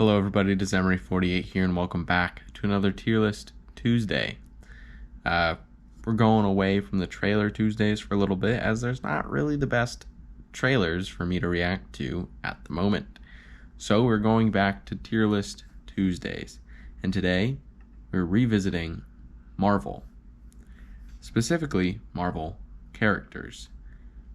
Hello everybody, December48 here, and welcome back to another Tier List Tuesday. We're going away from the trailer Tuesdays for a little bit, as there's not really the best trailers for me to react to at the moment. So we're going back to Tier List Tuesdays, and today we're revisiting Marvel. Specifically, Marvel characters.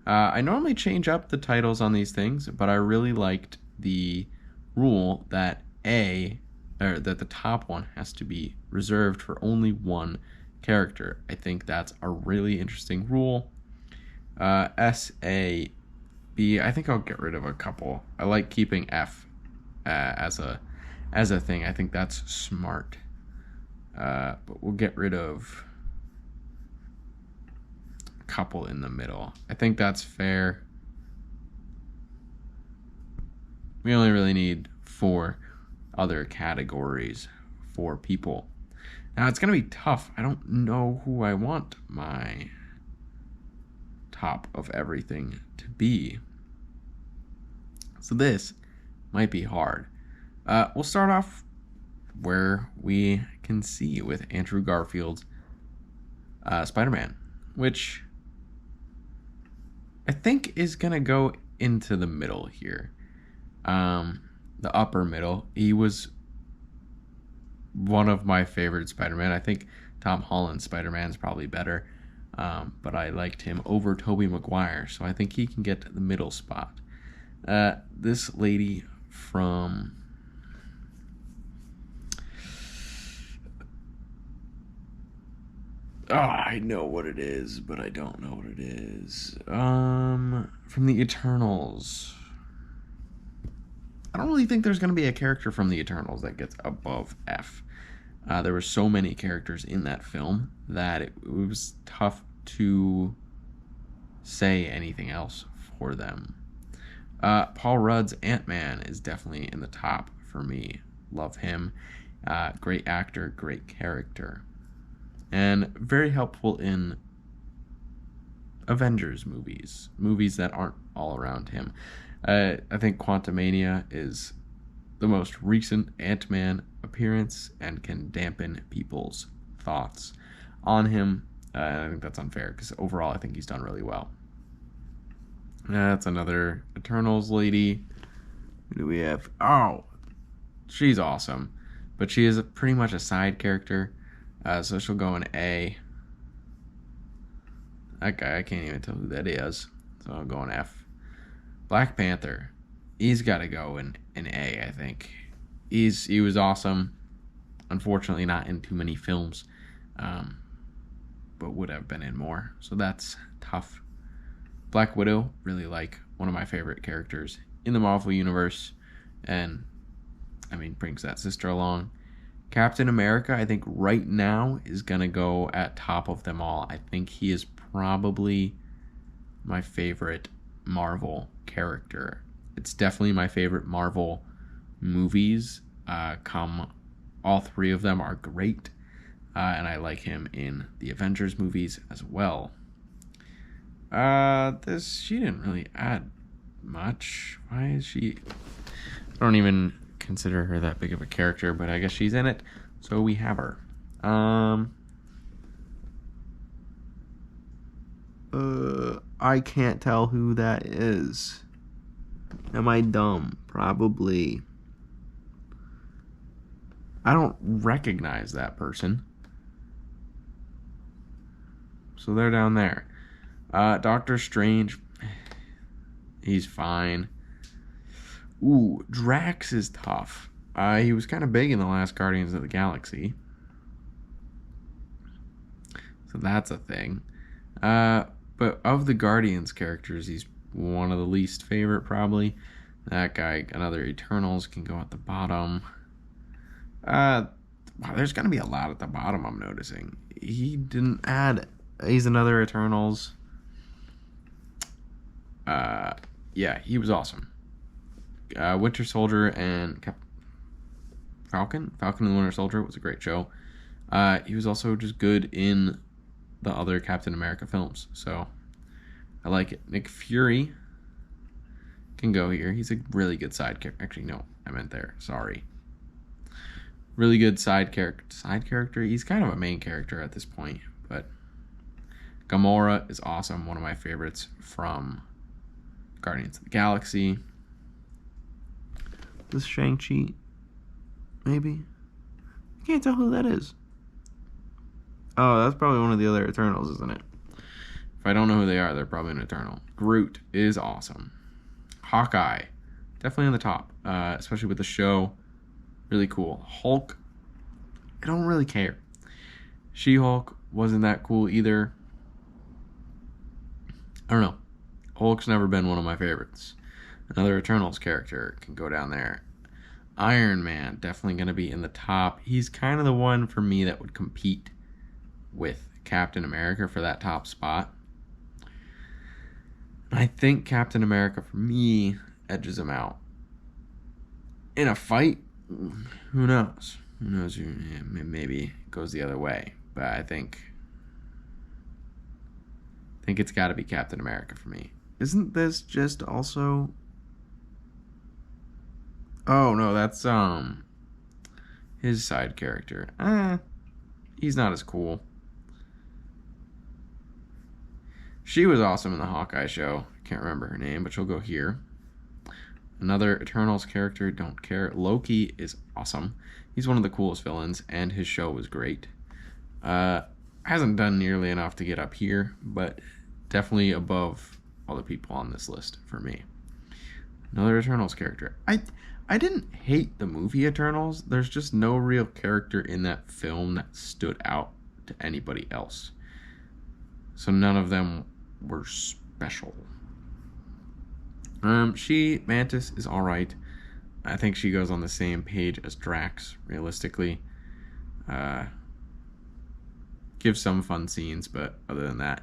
I normally change up the titles on these things, but I really liked the rule that that the top one has to be reserved for only one character. I think that's a really interesting rule. S, A, B. I think I'll get rid of a couple. I like keeping F as a thing. I think that's smart. But we'll get rid of a couple in the middle. I think that's fair. We only really need 4 other categories for people. Now, it's going to be tough. I don't know who I want my top of everything to be. So this might be hard. We'll start off where we can see with Andrew Garfield's SpiderMan, which I think is going to go into the middle here. The upper middle. He was one of my favorite Spider-Man. I think Tom Holland's Spider-Man is probably better, but I liked him over Tobey Maguire, so I think he can get the middle spot. This lady from I know what it is, but I don't know what it is. From the Eternals. I don't really think there's going to be a character from the Eternals that gets above F. There were so many characters in that film that it was tough to say anything else for them. Paul Rudd's Ant-Man is definitely in the top for me. Love him. Great actor, great character. And very helpful in Avengers movies that aren't all around him. I think Quantumania is the most recent Ant-Man appearance and can dampen people's thoughts on him. I think that's unfair because overall I think he's done really well. That's another Eternals lady. Who do we have? Oh, she's awesome. But she is pretty much a side character. So she'll go in A. That guy, I can't even tell who that is. So I'll go in F. Black Panther, he's got to go in A, I think. He was awesome. Unfortunately, not in too many films, but would have been in more. So that's tough. Black Widow, really like one of my favorite characters in the Marvel Universe, and I mean brings that sister along. Captain America, I think right now is gonna go at top of them all. I think he is probably my favorite Marvel character. It's definitely my favorite Marvel movies. All 3 of them are great, and I like him in the Avengers movies as well. She didn't really add much. Why is she? I don't even consider her that big of a character, but I guess she's in it, so we have her. I can't tell who that is. Am I dumb? Probably. I don't recognize that person. So they're down there. Doctor Strange. He's fine. Ooh, Drax is tough. He was kind of big in the last Guardians of the Galaxy. So that's a thing. But of the Guardians characters, he's one of the least favorite, probably. That guy, another Eternals, can go at the bottom. Wow, there's going to be a lot at the bottom, I'm noticing. He didn't add... He's another Eternals. Yeah, he was awesome. Winter Soldier and Falcon and the Winter Soldier was a great show. He was also just good in the other Captain America films, so I like it. Nick Fury can go here. He's a really good side character. Actually, no, I meant there. Sorry. Really good side character. He's kind of a main character at this point, but Gamora is awesome. One of my favorites from Guardians of the Galaxy. This Shang-Chi, maybe? I can't tell who that is. Oh, that's probably one of the other Eternals, isn't it? If I don't know who they are, they're probably an Eternal. Groot is awesome. Hawkeye, definitely on the top, especially with the show. Really cool. Hulk, I don't really care. She-Hulk wasn't that cool either. I don't know. Hulk's never been one of my favorites. Another Eternals character can go down there. Iron Man, definitely going to be in the top. He's kind of the one for me that would compete with Captain America for that top spot. I think Captain America, for me, edges him out. In a fight, who knows? Who knows? Maybe it goes the other way. But I think it's got to be Captain America for me. Isn't this just also... Oh, no, that's his side character. He's not as cool. She was awesome in the Hawkeye show. Can't remember her name, but she'll go here. Another Eternals character, don't care. Loki is awesome. He's one of the coolest villains, and his show was great. Hasn't done nearly enough to get up here, but definitely above all the people on this list for me. Another Eternals character. I didn't hate the movie Eternals. There's just no real character in that film that stood out to anybody else. So none of them were special. Mantis is alright. I think she goes on the same page as Drax, realistically. Gives some fun scenes, but other than that,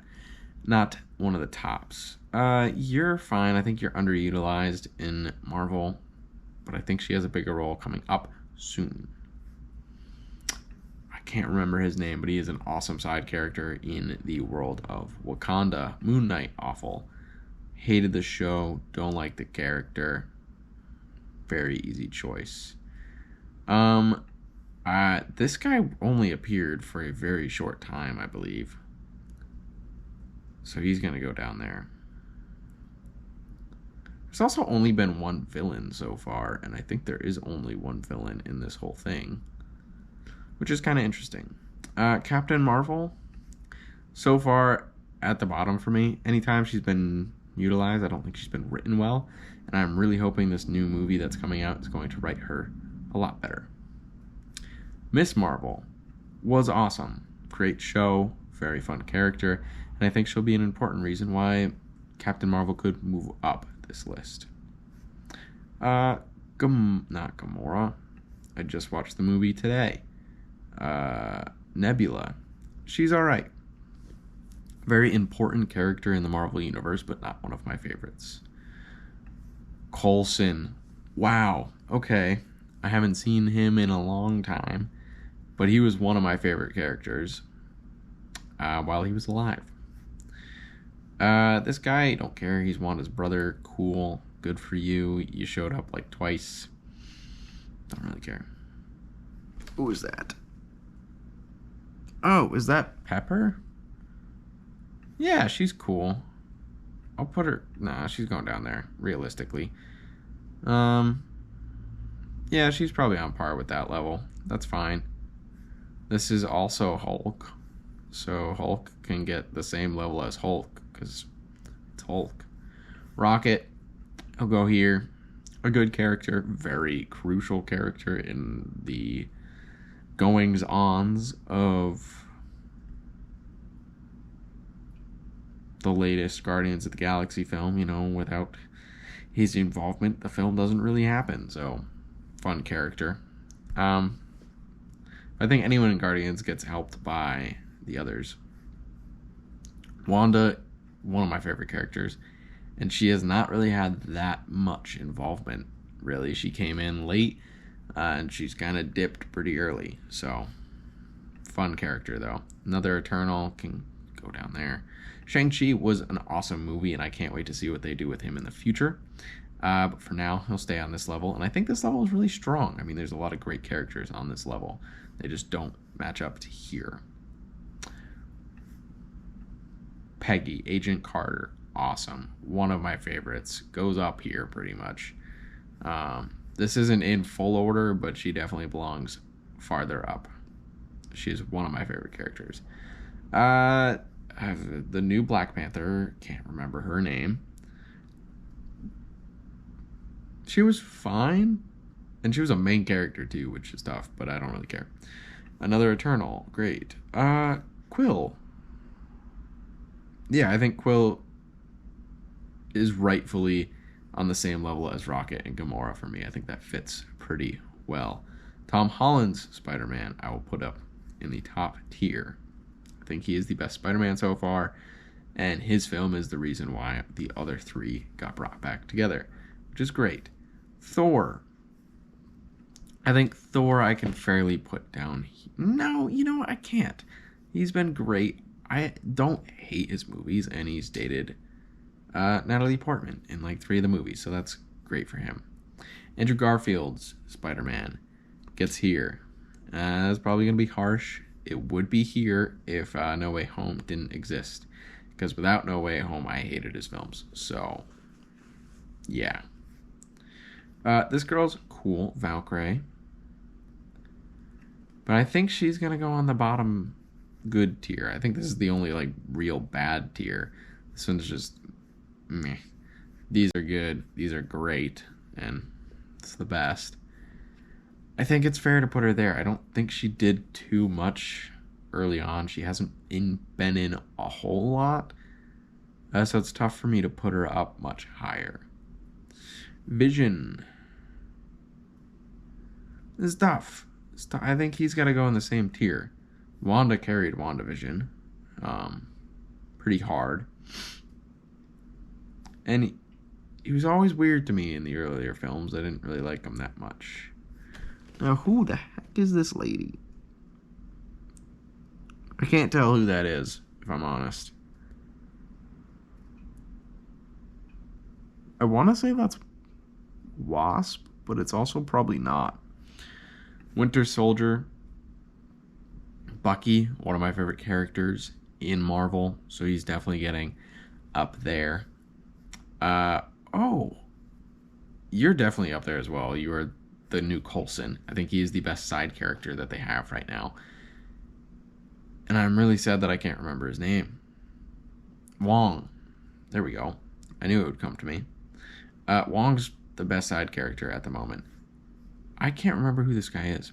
not one of the tops. You're fine. I think you're underutilized in Marvel, but I think she has a bigger role coming up soon. I can't remember his name, but he is an awesome side character in the world of Wakanda. Moon Knight, awful. Hated the show, don't like the character. Very easy choice. This guy only appeared for a very short time, I believe. So he's going to go down there. There's also only been one villain so far, and I think there is only one villain in this whole thing, which is kind of interesting. Captain Marvel, so far at the bottom for me. Anytime she's been utilized, I don't think she's been written well, and I'm really hoping this new movie that's coming out is going to write her a lot better. Miss Marvel was awesome. Great show, very fun character, and I think she'll be an important reason why Captain Marvel could move up this list. Not Gamora. I just watched the movie today. Nebula. She's alright. Very important character in the Marvel Universe, but not one of my favorites. Coulson. Wow. Okay. I haven't seen him in a long time, but he was one of my favorite characters while he was alive. This guy, don't care. He's Wanda's brother. Cool. Good for you. You showed up like twice. Don't really care. Who is that? Oh, is that Pepper? Yeah, she's cool. I'll put her... Nah, she's going down there, realistically. Yeah, she's probably on par with that level. That's fine. This is also Hulk. So Hulk can get the same level as Hulk, because it's Hulk. Rocket, I'll go here. A good character, very crucial character in the goings-ons of the latest Guardians of the Galaxy film. You know, without his involvement, the film doesn't really happen. So, fun character. I think anyone in Guardians gets helped by the others. Wanda, one of my favorite characters, and she has not really had that much involvement, really. She came in late, and she's kind of dipped pretty early. So, fun character, though. Another Eternal can go down there. Shang-Chi was an awesome movie, and I can't wait to see what they do with him in the future. But for now, he'll stay on this level. And I think this level is really strong. I mean, there's a lot of great characters on this level. They just don't match up to here. Peggy, Agent Carter. Awesome. One of my favorites. Goes up here pretty much. This isn't in full order, but she definitely belongs farther up. She's one of my favorite characters. The new Black Panther, can't remember her name. She was fine, and she was a main character too, which is tough, but I don't really care. Another Eternal, great. Quill. Yeah, I think Quill is rightfully on the same level as Rocket and Gamora for me. I think that fits pretty well. Tom Holland's Spider-Man I will put up in the top tier. I think he is the best Spider-Man so far, and his film is the reason why the other three got brought back together, which is great. Thor. I think Thor I can fairly put down. No, I can't. He's been great. I don't hate his movies, and he's dated Natalie Portman in like 3 of the movies, so that's great for him. Andrew Garfield's Spider-Man gets here. It's probably going to be harsh. It would be here if No Way Home didn't exist, because without No Way Home, I hated his films. So, yeah. This girl's cool, Valkyrie. But I think she's going to go on the bottom good tier. I think this is the only like real bad tier. This one's just meh. These are good. These are great. And it's the best. I think it's fair to put her there. I don't think she did too much early on. She hasn't been in a whole lot. So it's tough for me to put her up much higher. Vision. It's tough. I think he's got to go in the same tier. Wanda carried WandaVision pretty hard. And he was always weird to me in the earlier films. I didn't really like him that much. Now, who the heck is this lady? I can't tell who that is, if I'm honest. I want to say that's Wasp, but it's also probably not. Winter Soldier. Bucky, one of my favorite characters in Marvel, so he's definitely getting up there. Oh, you're definitely up there as well. You are the new Coulson. I think he is the best side character that they have right now. And I'm really sad that I can't remember his name. Wong. There we go. I knew it would come to me. Wong's the best side character at the moment. I can't remember who this guy is.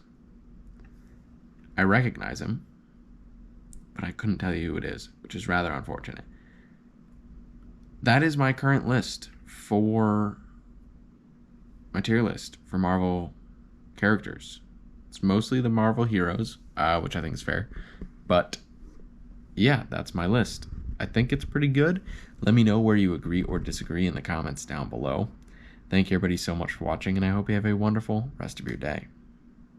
I recognize him, but I couldn't tell you who it is, which is rather unfortunate. That is my current list for my tier list for Marvel characters. It's mostly the Marvel heroes, which I think is fair. But yeah, that's my list. I think it's pretty good. Let me know where you agree or disagree in the comments down below. Thank you everybody so much for watching, and I hope you have a wonderful rest of your day.